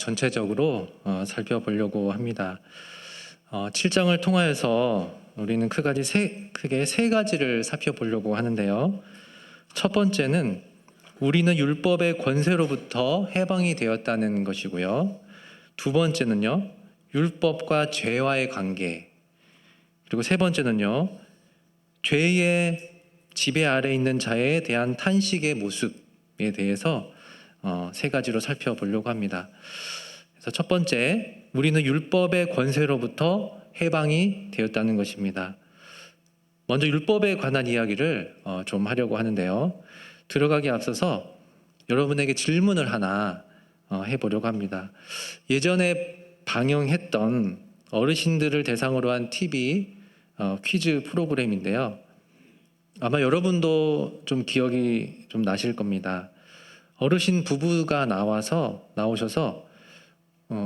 전체적으로 살펴보려고 합니다. 7장을 통하여서 우리는 크게 세 가지를 살펴보려고 하는데요. 첫 번째는 우리는 율법의 권세로부터 해방이 되었다는 것이고요. 두 번째는요, 율법과 죄와의 관계. 그리고 세 번째는요, 죄의 지배 아래 있는 자에 대한 탄식의 모습에 대해서 세 가지로 살펴보려고 합니다. 그래서 첫 번째, 우리는 율법의 권세로부터 해방이 되었다는 것입니다. 먼저 율법에 관한 이야기를 좀 하려고 하는데요. 들어가기 앞서서 여러분에게 질문을 하나 해보려고 합니다. 예전에 방영했던 어르신들을 대상으로 한 TV 퀴즈 프로그램인데요. 아마 여러분도 좀 기억이 좀 나실 겁니다. 어르신 부부가 나오셔서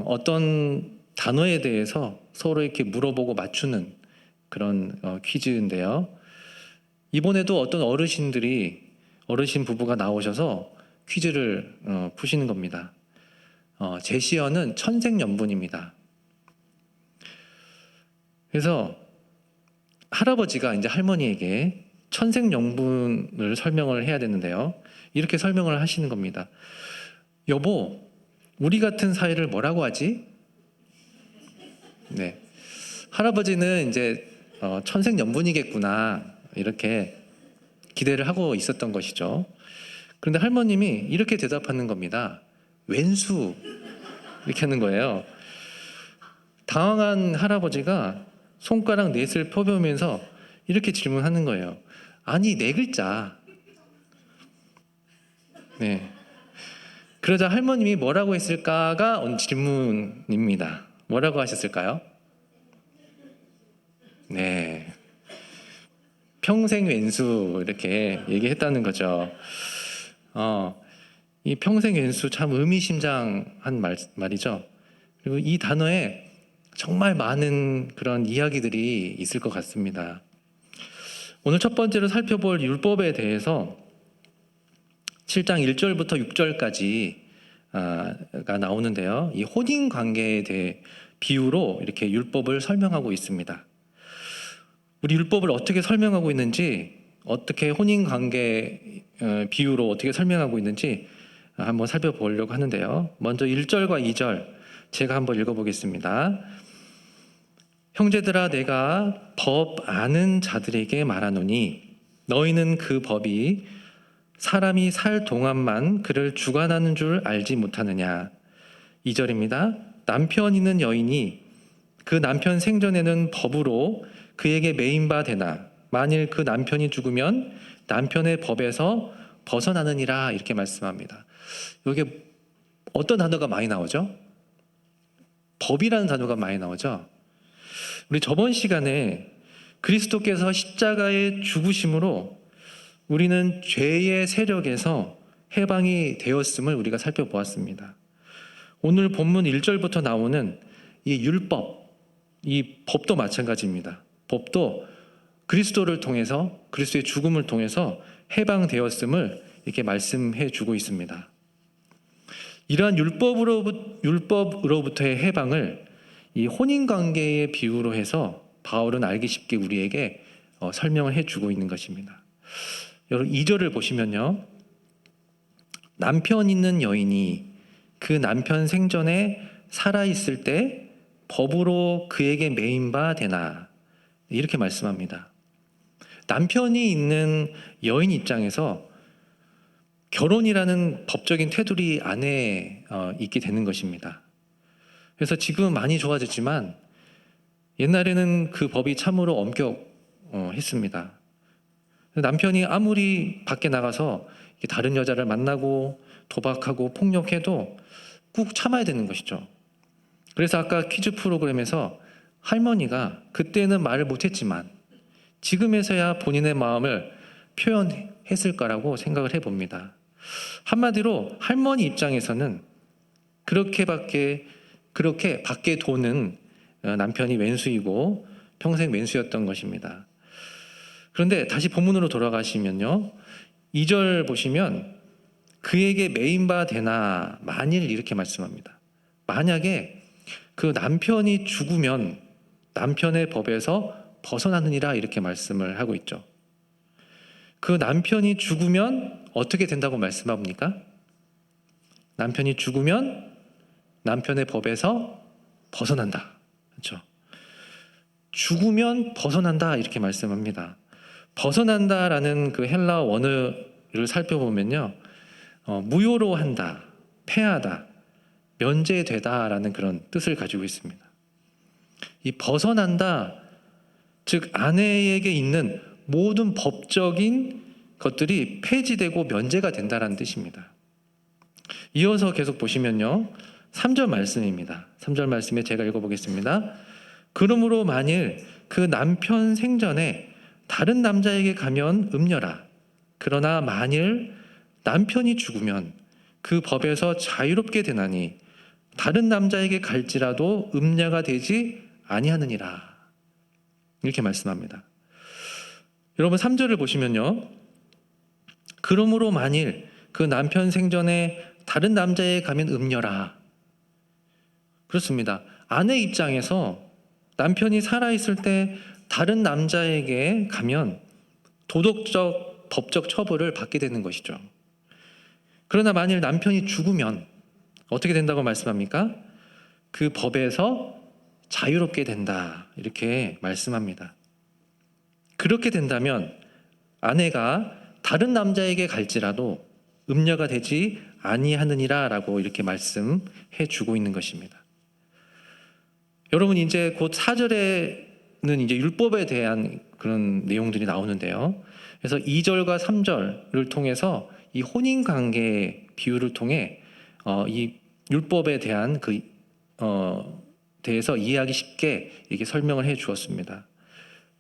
어떤 단어에 대해서 서로 이렇게 물어보고 맞추는 그런 퀴즈인데요. 이번에도 어떤 어르신 부부가 나오셔서 퀴즈를 푸시는 겁니다. 제시어는 천생연분입니다. 그래서 할아버지가 이제 할머니에게 천생연분을 설명을 해야 되는데요. 이렇게 설명을 하시는 겁니다. 여보, 우리 같은 사이를 뭐라고 하지? 네. 할아버지는 이제 천생연분이겠구나 이렇게 기대를 하고 있었던 것이죠. 그런데 할머님이 이렇게 대답하는 겁니다. 왼수 이렇게 하는 거예요. 당황한 할아버지가 손가락 넷을 펴보면서 이렇게 질문하는 거예요. 아니, 네 글자. 네. 그러자 할머님이 뭐라고 했을까가 질문입니다. 뭐라고 하셨을까요? 네. 평생 왼수 이렇게 얘기했다는 거죠. 이 평생 왼수 참 의미심장한 말이죠. 그리고 이 단어에 정말 많은 그런 이야기들이 있을 것 같습니다. 오늘 첫 번째로 살펴볼 율법에 대해서 7장 1절부터 6절까지가 나오는데요. 이 혼인 관계에 대해 비유로 이렇게 율법을 설명하고 있습니다. 우리 율법을 어떻게 설명하고 있는지, 어떻게 혼인 관계 비유로 어떻게 설명하고 있는지 한번 살펴보려고 하는데요. 먼저 1절과 2절 제가 한번 읽어보겠습니다. 형제들아, 내가 법 아는 자들에게 말하노니 너희는 그 법이 사람이 살 동안만 그를 주관하는 줄 알지 못하느냐. 2절입니다. 남편 있는 여인이 그 남편 생전에는 법으로 그에게 매인 바 되나 만일 그 남편이 죽으면 남편의 법에서 벗어나느니라 이렇게 말씀합니다. 여기 어떤 단어가 많이 나오죠? 법이라는 단어가 많이 나오죠. 우리 저번 시간에 그리스도께서 십자가의 죽으심으로 우리는 죄의 세력에서 해방이 되었음을 우리가 살펴보았습니다. 오늘 본문 1절부터 나오는 이 율법, 이 법도 마찬가지입니다. 법도 그리스도를 통해서, 그리스도의 죽음을 통해서 해방되었음을 이렇게 말씀해 주고 있습니다. 이러한 율법으로부터의 해방을 이 혼인관계의 비유로 해서 바울은 알기 쉽게 우리에게 설명을 해주고 있는 것입니다. 여러분 2절을 보시면요. 남편 있는 여인이 그 남편 생전에 살아있을 때 법으로 그에게 매인 바 되나 이렇게 말씀합니다. 남편이 있는 여인 입장에서 결혼이라는 법적인 테두리 안에 있게 되는 것입니다. 그래서 지금은 많이 좋아졌지만 옛날에는 그 법이 참으로 엄격했습니다. 남편이 아무리 밖에 나가서 다른 여자를 만나고 도박하고 폭력해도 꾹 참아야 되는 것이죠. 그래서 아까 퀴즈 프로그램에서 할머니가 그때는 말을 못했지만 지금에서야 본인의 마음을 표현했을 거라고 생각을 해봅니다. 한마디로 할머니 입장에서는 그렇게 밖에 도는 남편이 왼수이고 평생 왼수였던 것입니다. 그런데 다시 본문으로 돌아가시면요. 2절 보시면 그에게 매인 바 되나 만일 이렇게 말씀합니다. 만약에 그 남편이 죽으면 남편의 법에서 벗어나느니라 이렇게 말씀을 하고 있죠. 그 남편이 죽으면 어떻게 된다고 말씀합니까? 남편이 죽으면 남편의 법에서 벗어난다. 그렇죠? 죽으면 벗어난다 이렇게 말씀합니다. 벗어난다라는 그 헬라 원어를 살펴보면요, 무효로 한다, 패하다, 면제되다라는 그런 뜻을 가지고 있습니다. 이 벗어난다, 즉 아내에게 있는 모든 법적인 것들이 폐지되고 면제가 된다라는 뜻입니다. 이어서 계속 보시면요, 3절 말씀입니다. 3절 말씀에 제가 읽어보겠습니다. 그러므로 만일 그 남편 생전에 다른 남자에게 가면 음녀라. 그러나 만일 남편이 죽으면 그 법에서 자유롭게 되나니 다른 남자에게 갈지라도 음녀가 되지 아니하느니라. 이렇게 말씀합니다. 여러분 3절을 보시면요, 그러므로 만일 그 남편 생전에 다른 남자에게 가면 음녀라. 그렇습니다. 아내 입장에서 남편이 살아있을 때 다른 남자에게 가면 도덕적, 법적 처벌을 받게 되는 것이죠. 그러나 만일 남편이 죽으면 어떻게 된다고 말씀합니까? 그 법에서 자유롭게 된다 이렇게 말씀합니다. 그렇게 된다면 아내가 다른 남자에게 갈지라도 음녀가 되지 아니하느니라 라고 이렇게 말씀해 주고 있는 것입니다. 여러분 이제 곧 4절에는 이제 율법에 대한 그런 내용들이 나오는데요. 그래서 2절과 3절을 통해서 이 혼인관계 비유를 통해 이 율법에 대한 대해서 이해하기 쉽게 이렇게 설명을 해 주었습니다.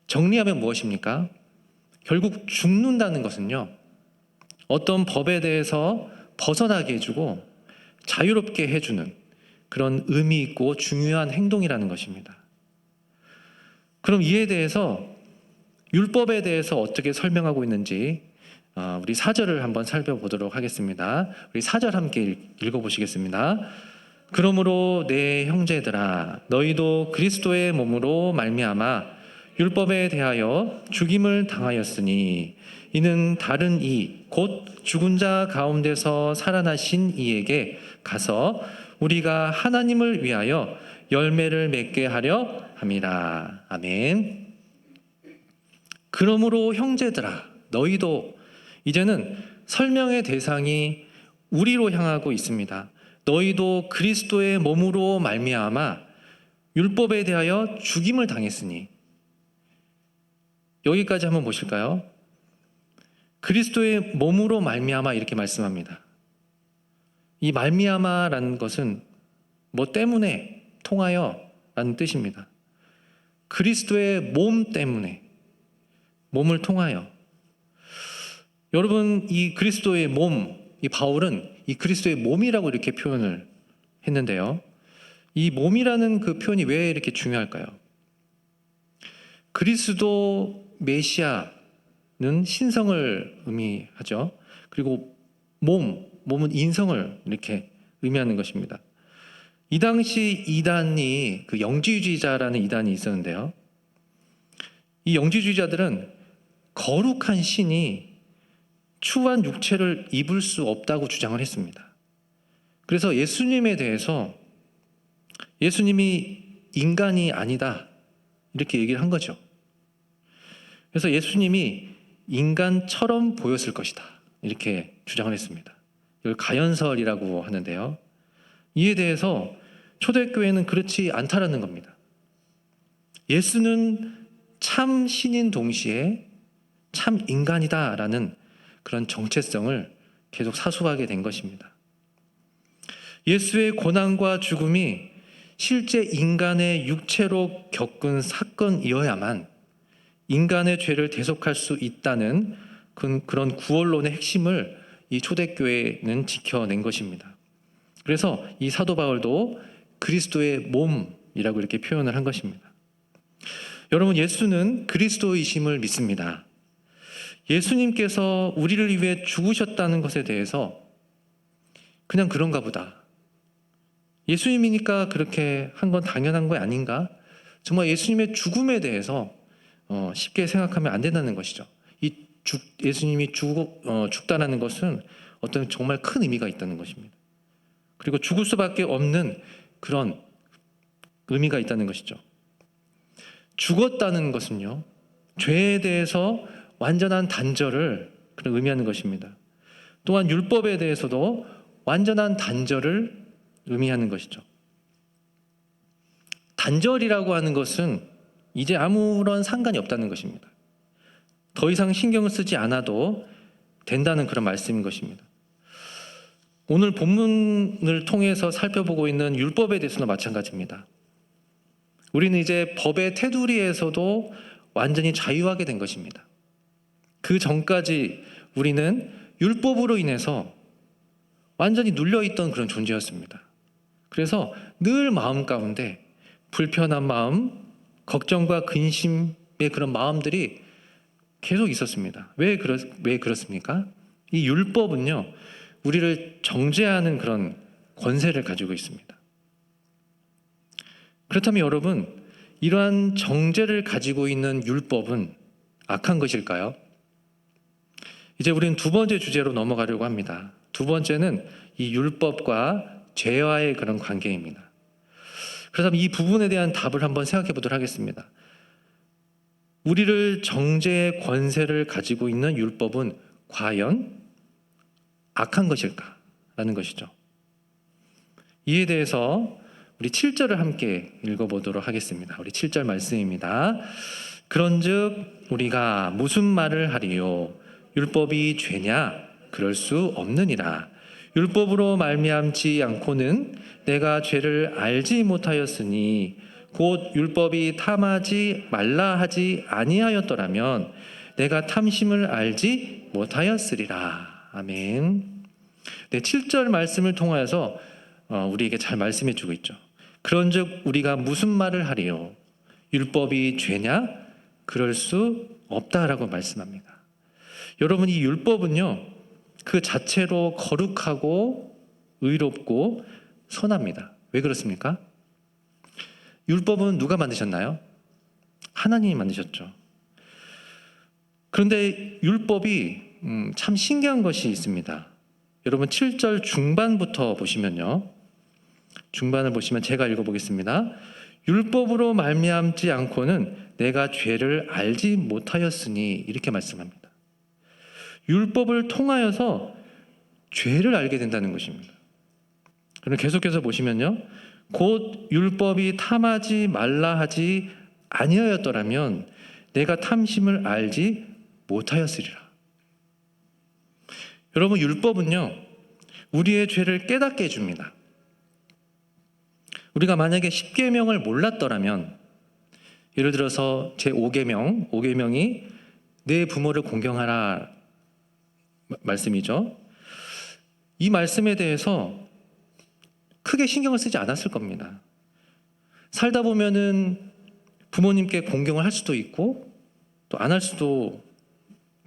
정리하면 무엇입니까? 결국 죽는다는 것은요, 어떤 법에 대해서 벗어나게 해주고 자유롭게 해주는 그런 의미 있고 중요한 행동이라는 것입니다. 그럼 이에 대해서 율법에 대해서 어떻게 설명하고 있는지 우리 4절을 한번 살펴보도록 하겠습니다. 우리 4절 함께 읽어보시겠습니다. 그러므로 내 형제들아 너희도 그리스도의 몸으로 말미암아 율법에 대하여 죽임을 당하였으니 이는 다른 이 곧 죽은 자 가운데서 살아나신 이에게 가서 우리가 하나님을 위하여 열매를 맺게 하려 함이라. 아멘. 그러므로 형제들아 너희도, 이제는 설명의 대상이 우리로 향하고 있습니다. 너희도 그리스도의 몸으로 말미암아 율법에 대하여 죽임을 당했으니, 여기까지 한번 보실까요? 그리스도의 몸으로 말미암아 이렇게 말씀합니다. 이 말미암아라는 것은 뭐 때문에, 통하여 라는 뜻입니다. 그리스도의 몸 때문에, 몸을 통하여. 여러분 이 그리스도의 몸, 이 바울은 이 그리스도의 몸이라고 이렇게 표현을 했는데요, 이 몸이라는 그 표현이 왜 이렇게 중요할까요? 그리스도 메시아는 신성을 의미하죠. 그리고 몸은 인성을 이렇게 의미하는 것입니다. 이 당시 이단이 그 영지주의자라는 이단이 있었는데요, 이 영지주의자들은 거룩한 신이 추한 육체를 입을 수 없다고 주장을 했습니다. 그래서 예수님에 대해서 예수님이 인간이 아니다 이렇게 얘기를 한 거죠. 그래서 예수님이 인간처럼 보였을 것이다 이렇게 주장을 했습니다. 이걸 가연설이라고 하는데요, 이에 대해서 초대교회는 그렇지 않다라는 겁니다. 예수는 참 신인 동시에 참 인간이다라는 그런 정체성을 계속 사수하게 된 것입니다. 예수의 고난과 죽음이 실제 인간의 육체로 겪은 사건이어야만 인간의 죄를 대속할 수 있다는 그런 구원론의 핵심을 이 초대교회는 지켜낸 것입니다. 그래서 이 사도 바울도 그리스도의 몸이라고 이렇게 표현을 한 것입니다. 여러분 예수는 그리스도이심을 믿습니다. 예수님께서 우리를 위해 죽으셨다는 것에 대해서 그냥 그런가 보다, 예수님이니까 그렇게 한 건 당연한 거 아닌가? 정말 예수님의 죽음에 대해서 쉽게 생각하면 안 된다는 것이죠. 예수님이 죽다라는 것은 어떤 정말 큰 의미가 있다는 것입니다. 그리고 죽을 수밖에 없는 그런 의미가 있다는 것이죠. 죽었다는 것은요, 죄에 대해서 완전한 단절을 의미하는 것입니다. 또한 율법에 대해서도 완전한 단절을 의미하는 것이죠. 단절이라고 하는 것은 이제 아무런 상관이 없다는 것입니다. 더 이상 신경을 쓰지 않아도 된다는 그런 말씀인 것입니다. 오늘 본문을 통해서 살펴보고 있는 율법에 대해서도 마찬가지입니다. 우리는 이제 법의 테두리에서도 완전히 자유하게 된 것입니다. 그 전까지 우리는 율법으로 인해서 완전히 눌려있던 그런 존재였습니다. 그래서 늘 마음 가운데 불편한 마음, 걱정과 근심의 그런 마음들이 계속 있었습니다. 왜 그렇습니까? 이 율법은요, 우리를 정죄하는 그런 권세를 가지고 있습니다. 그렇다면 여러분, 이러한 정죄를 가지고 있는 율법은 악한 것일까요? 이제 우리는 두 번째 주제로 넘어가려고 합니다. 두 번째는 이 율법과 죄와의 그런 관계입니다. 그래서 이 부분에 대한 답을 한번 생각해 보도록 하겠습니다. 우리를 정죄의 권세를 가지고 있는 율법은 과연 악한 것일까? 라는 것이죠. 이에 대해서 우리 7절을 함께 읽어보도록 하겠습니다. 우리 7절 말씀입니다. 그런즉 우리가 무슨 말을 하리요? 율법이 죄냐? 그럴 수 없느니라. 율법으로 말미암지 않고는 내가 죄를 알지 못하였으니 곧 율법이 탐하지 말라 하지 아니하였더라면 내가 탐심을 알지 못하였으리라. 아멘. 네, 7절 말씀을 통하여서 우리에게 잘 말씀해 주고 있죠. 그런즉 우리가 무슨 말을 하리요? 율법이 죄냐? 그럴 수 없다라고 말씀합니다. 여러분, 이 율법은요, 그 자체로 거룩하고 의롭고 선합니다. 왜 그렇습니까? 율법은 누가 만드셨나요? 하나님이 만드셨죠. 그런데 율법이 참 신기한 것이 있습니다. 여러분 7절 중반부터 보시면요. 중반을 보시면 제가 읽어보겠습니다. 율법으로 말미암지 않고는 내가 죄를 알지 못하였으니 이렇게 말씀합니다. 율법을 통하여서 죄를 알게 된다는 것입니다. 그럼 계속해서 보시면요. 곧 율법이 탐하지 말라 하지 아니하였더라면 내가 탐심을 알지 못하였으리라. 여러분, 율법은요, 우리의 죄를 깨닫게 해줍니다. 우리가 만약에 10계명을 몰랐더라면, 예를 들어서 제5계명, 5계명이 내 부모를 공경하라 말씀이죠. 이 말씀에 대해서 크게 신경을 쓰지 않았을 겁니다. 살다 보면은 부모님께 공경을 할 수도 있고 또 안 할 수도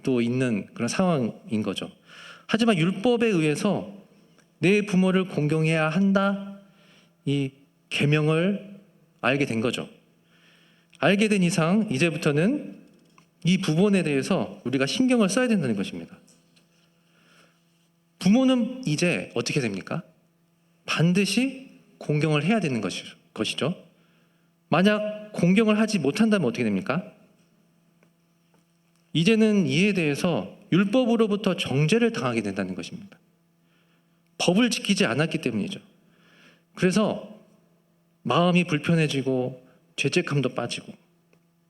또 있는 그런 상황인 거죠. 하지만 율법에 의해서 내 부모를 공경해야 한다, 이 계명을 알게 된 거죠. 알게 된 이상 이제부터는 이 부분에 대해서 우리가 신경을 써야 된다는 것입니다. 부모는 이제 어떻게 됩니까? 반드시 공경을 해야 되는 것이죠. 만약 공경을 하지 못한다면 어떻게 됩니까? 이제는 이에 대해서 율법으로부터 정죄를 당하게 된다는 것입니다. 법을 지키지 않았기 때문이죠. 그래서 마음이 불편해지고 죄책감도 빠지고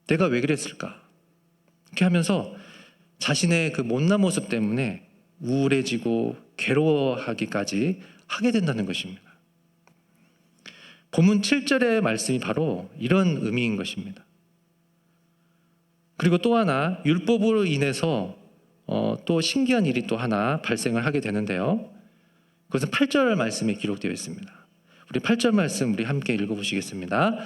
내가 왜 그랬을까? 이렇게 하면서 자신의 그 못난 모습 때문에 우울해지고 괴로워하기까지 하게 된다는 것입니다. 본문 7절의 말씀이 바로 이런 의미인 것입니다. 그리고 또 하나, 율법으로 인해서 또 신기한 일이 또 하나 발생을 하게 되는데요. 그것은 8절 말씀에 기록되어 있습니다. 우리 8절 말씀 우리 함께 읽어보시겠습니다.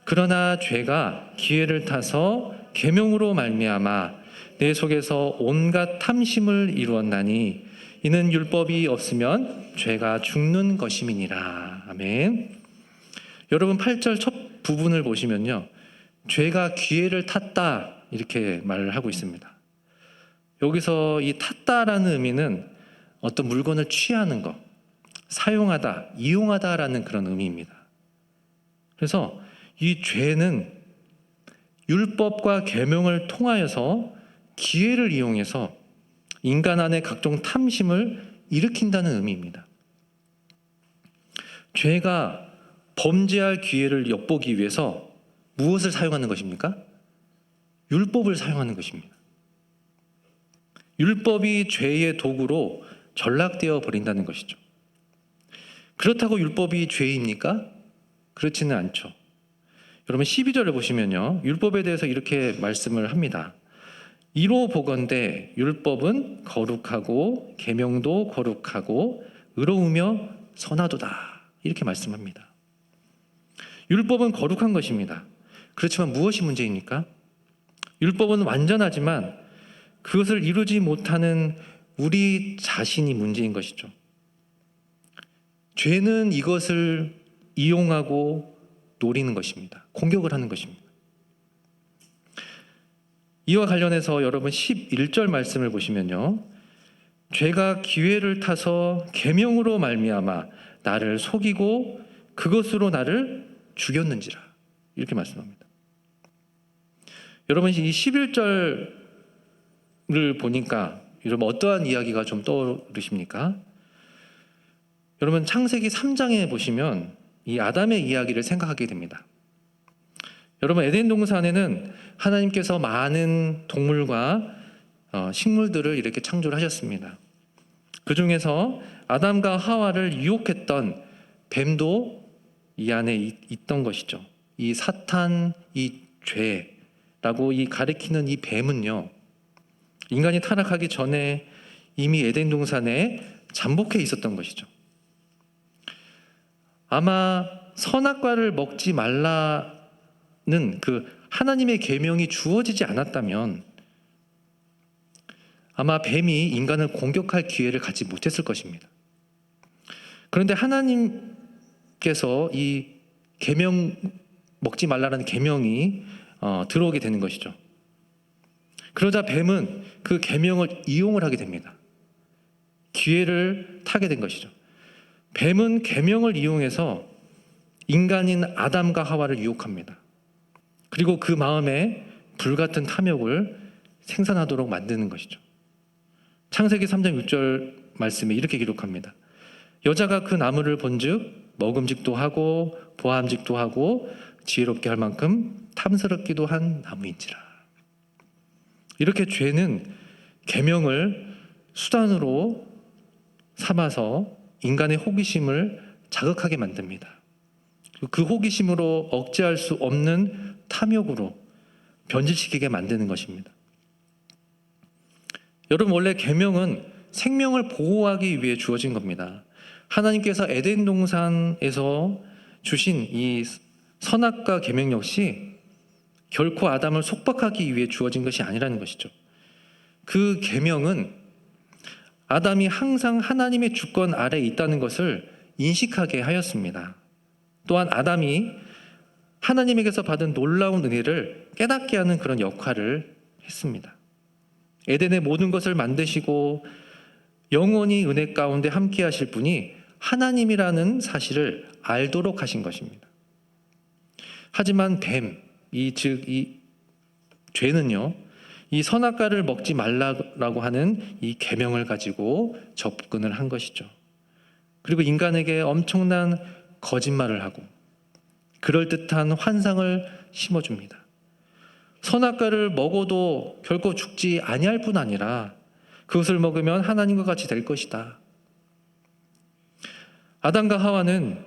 그러나 죄가 기회를 타서 계명으로 말미암아 내 속에서 온갖 탐심을 이루었나니 이는 율법이 없으면 죄가 죽는 것임이니라. 아멘. 여러분 8절 첫 부분을 보시면요, 죄가 기회를 탔다 이렇게 말을 하고 있습니다. 여기서 이 탔다라는 의미는 어떤 물건을 취하는 것, 사용하다, 이용하다라는 그런 의미입니다. 그래서 이 죄는 율법과 계명을 통하여서 기회를 이용해서 인간 안에 각종 탐심을 일으킨다는 의미입니다. 죄가 범죄할 기회를 엿보기 위해서 무엇을 사용하는 것입니까? 율법을 사용하는 것입니다. 율법이 죄의 도구로 전락되어 버린다는 것이죠. 그렇다고 율법이 죄입니까? 그렇지는 않죠. 여러분 12절을 보시면요, 율법에 대해서 이렇게 말씀을 합니다. 이로 보건대 율법은 거룩하고 계명도 거룩하고 의로우며 선하도다 이렇게 말씀합니다. 율법은 거룩한 것입니다. 그렇지만 무엇이 문제입니까? 율법은 완전하지만 그것을 이루지 못하는 우리 자신이 문제인 것이죠. 죄는 이것을 이용하고 노리는 것입니다. 공격을 하는 것입니다. 이와 관련해서 여러분 11절 말씀을 보시면요, 죄가 기회를 타서 계명으로 말미암아 나를 속이고 그것으로 나를 죽였는지라 이렇게 말씀합니다. 여러분 이 11절을 보니까 여러분 어떠한 이야기가 좀 떠오르십니까? 여러분 창세기 3장에 보시면 이 아담의 이야기를 생각하게 됩니다. 여러분 에덴 동산에는 하나님께서 많은 동물과 식물들을 이렇게 창조를 하셨습니다. 그 중에서 아담과 하와를 유혹했던 뱀도 이 안에 있던 것이죠. 이 사탄, 이 죄라고 이 가리키는 이 뱀은요, 인간이 타락하기 전에 이미 에덴 동산에 잠복해 있었던 것이죠. 아마 선악과를 먹지 말라는 그 하나님의 계명이 주어지지 않았다면 아마 뱀이 인간을 공격할 기회를 갖지 못했을 것입니다. 그런데 하나님께서 이 계명 먹지 말라는 계명이 들어오게 되는 것이죠. 그러자 뱀은 그 계명을 이용을 하게 됩니다. 기회를 타게 된 것이죠. 뱀은 계명을 이용해서 인간인 아담과 하와를 유혹합니다. 그리고 그 마음에 불같은 탐욕을 생산하도록 만드는 것이죠. 창세기 3장 6절 말씀에 이렇게 기록합니다. 여자가 그 나무를 본즉 먹음직도 하고 보암직도 하고 지혜롭게 할 만큼 탐스럽기도 한 나무인지라. 이렇게 죄는 계명을 수단으로 삼아서 인간의 호기심을 자극하게 만듭니다. 그 호기심으로 억제할 수 없는 탐욕으로 변질시키게 만드는 것입니다. 여러분 원래 계명은 생명을 보호하기 위해 주어진 겁니다. 하나님께서 에덴 동산에서 주신 이 선악과 계명 역시 결코 아담을 속박하기 위해 주어진 것이 아니라는 것이죠. 그 계명은 아담이 항상 하나님의 주권 아래에 있다는 것을 인식하게 하였습니다. 또한 아담이 하나님에게서 받은 놀라운 은혜를 깨닫게 하는 그런 역할을 했습니다. 에덴의 모든 것을 만드시고 영원히 은혜 가운데 함께 하실 분이 하나님이라는 사실을 알도록 하신 것입니다. 하지만 이 죄는요, 이 선악과를 먹지 말라고 하는 이 계명을 가지고 접근을 한 것이죠. 그리고 인간에게 엄청난 거짓말을 하고 그럴듯한 환상을 심어줍니다. 선악과를 먹어도 결코 죽지 아니할 뿐 아니라 그것을 먹으면 하나님과 같이 될 것이다. 아담과 하와는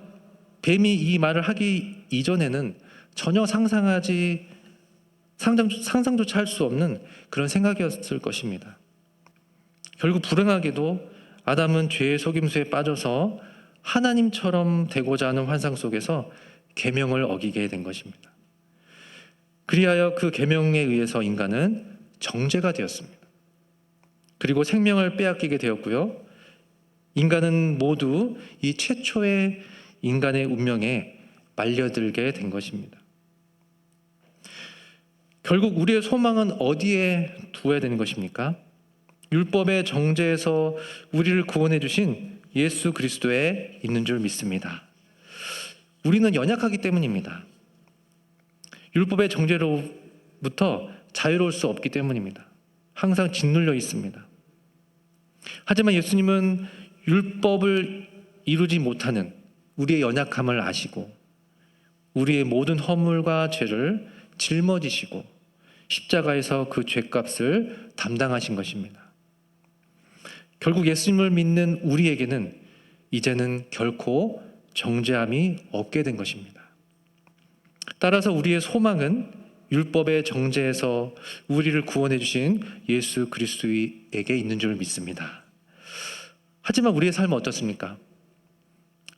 뱀이 이 말을 하기 이전에는 전혀 상상조차 할 수 없는 그런 생각이었을 것입니다. 결국 불행하게도 아담은 죄의 속임수에 빠져서 하나님처럼 되고자 하는 환상 속에서 계명을 어기게 된 것입니다. 그리하여 그 계명에 의해서 인간은 정죄가 되었습니다. 그리고 생명을 빼앗기게 되었고요. 인간은 모두 이 최초의 인간의 운명에 말려들게 된 것입니다. 결국 우리의 소망은 어디에 두어야 되는 것입니까? 율법의 정죄에서 우리를 구원해 주신 예수 그리스도에 있는 줄 믿습니다. 우리는 연약하기 때문입니다. 율법의 정죄로부터 자유로울 수 없기 때문입니다. 항상 짓눌려 있습니다. 하지만 예수님은 율법을 이루지 못하는 우리의 연약함을 아시고 우리의 모든 허물과 죄를 짊어지시고 십자가에서 그 죄값을 담당하신 것입니다. 결국 예수님을 믿는 우리에게는 이제는 결코 정죄함이 없게 된 것입니다. 따라서 우리의 소망은 율법의 정죄에서 우리를 구원해 주신 예수 그리스도에게 있는 줄 믿습니다. 하지만 우리의 삶은 어떻습니까?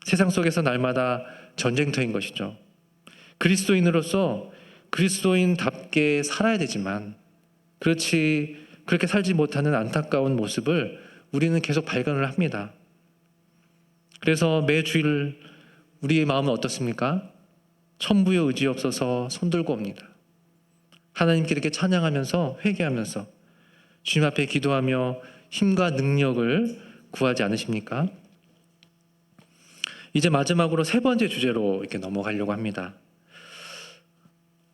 세상 속에서 날마다 전쟁터인 것이죠. 그리스도인으로서 그리스도인답게 살아야 되지만 그렇게 살지 못하는 안타까운 모습을 우리는 계속 발견을 합니다. 그래서 매 주일 우리의 마음은 어떻습니까? 천부의 의지 없어서 손들고 옵니다. 하나님께 이렇게 찬양하면서 회개하면서 주님 앞에 기도하며 힘과 능력을 구하지 않으십니까? 이제 마지막으로 세 번째 주제로 이렇게 넘어가려고 합니다.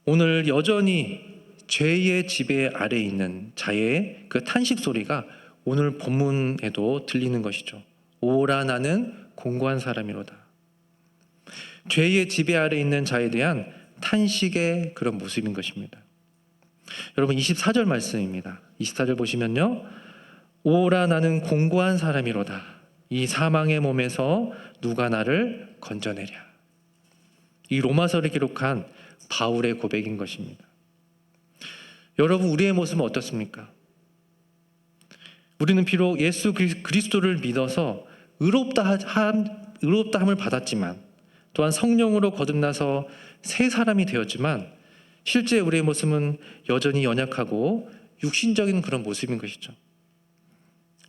오늘 여전히 죄의 지배 아래에 있는 자의 그 탄식 소리가 오늘 본문에도 들리는 것이죠. 오라 나는 공고한 사람이로다. 죄의 지배 아래에 있는 자에 대한 탄식의 그런 모습인 것입니다. 여러분 24절 말씀입니다. 24절 보시면요. 오라 나는 공고한 사람이로다. 이 사망의 몸에서 누가 나를 건져내랴. 이 로마서를 기록한 바울의 고백인 것입니다. 여러분 우리의 모습은 어떻습니까? 우리는 비록 예수 그리스도를 믿어서 의롭다함을 받았지만 또한 성령으로 거듭나서 새 사람이 되었지만 실제 우리의 모습은 여전히 연약하고 육신적인 그런 모습인 것이죠.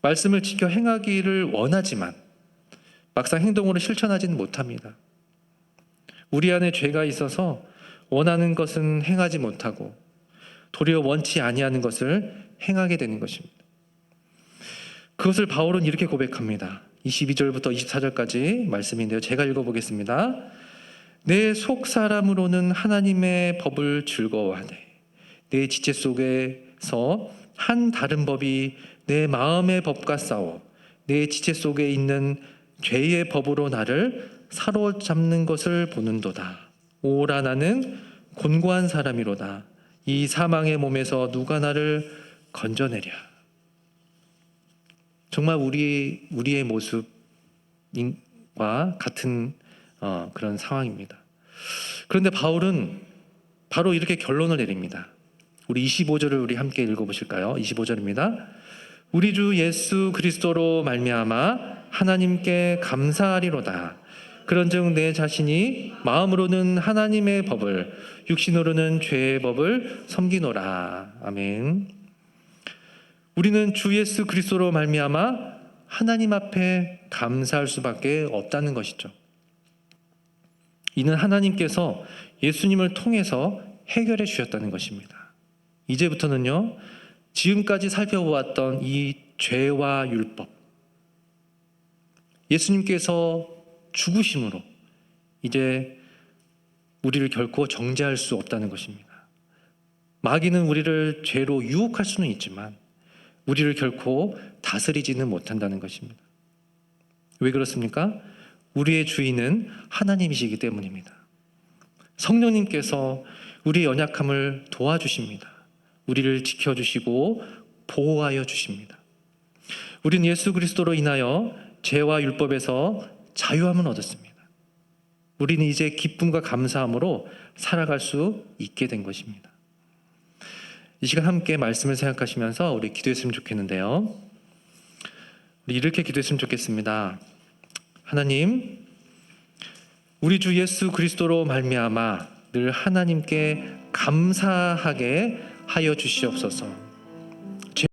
말씀을 지켜 행하기를 원하지만 막상 행동으로 실천하지는 못합니다. 우리 안에 죄가 있어서 원하는 것은 행하지 못하고 도리어 원치 아니하는 것을 행하게 되는 것입니다. 그것을 바울은 이렇게 고백합니다. 22절부터 24절까지 말씀인데요. 제가 읽어보겠습니다. 내 속사람으로는 하나님의 법을 즐거워하네. 내 지체 속에서 한 다른 법이 내 마음의 법과 싸워 내 지체 속에 있는 죄의 법으로 나를 사로잡는 것을 보는도다. 오라 나는 곤고한 사람이로다. 이 사망의 몸에서 누가 나를 건져내랴. 정말 우리의 모습과 같은 그런 상황입니다. 그런데 바울은 바로 이렇게 결론을 내립니다. 우리 25절을 우리 함께 읽어보실까요? 25절입니다. 우리 주 예수 그리스도로 말미암아 하나님께 감사하리로다. 그런즉 내 자신이 마음으로는 하나님의 법을 육신으로는 죄의 법을 섬기노라. 아멘. 우리는 주 예수 그리스도로 말미암아 하나님 앞에 감사할 수밖에 없다는 것이죠. 이는 하나님께서 예수님을 통해서 해결해 주셨다는 것입니다. 이제부터는요, 지금까지 살펴보았던 이 죄와 율법, 예수님께서 죽으심으로 이제 우리를 결코 정죄할 수 없다는 것입니다. 마귀는 우리를 죄로 유혹할 수는 있지만 우리를 결코 다스리지는 못한다는 것입니다. 왜 그렇습니까? 우리의 주인은 하나님이시기 때문입니다. 성령님께서 우리의 연약함을 도와주십니다. 우리를 지켜주시고 보호하여 주십니다. 우리는 예수 그리스도로 인하여 죄와 율법에서 자유함을 얻었습니다. 우리는 이제 기쁨과 감사함으로 살아갈 수 있게 된 것입니다. 이 시간 함께 말씀을 생각하시면서 우리 기도했으면 좋겠는데요. 우리 이렇게 기도했으면 좋겠습니다. 하나님, 우리 주 예수 그리스도로 말미암아 늘 하나님께 감사하게 하여 주시옵소서.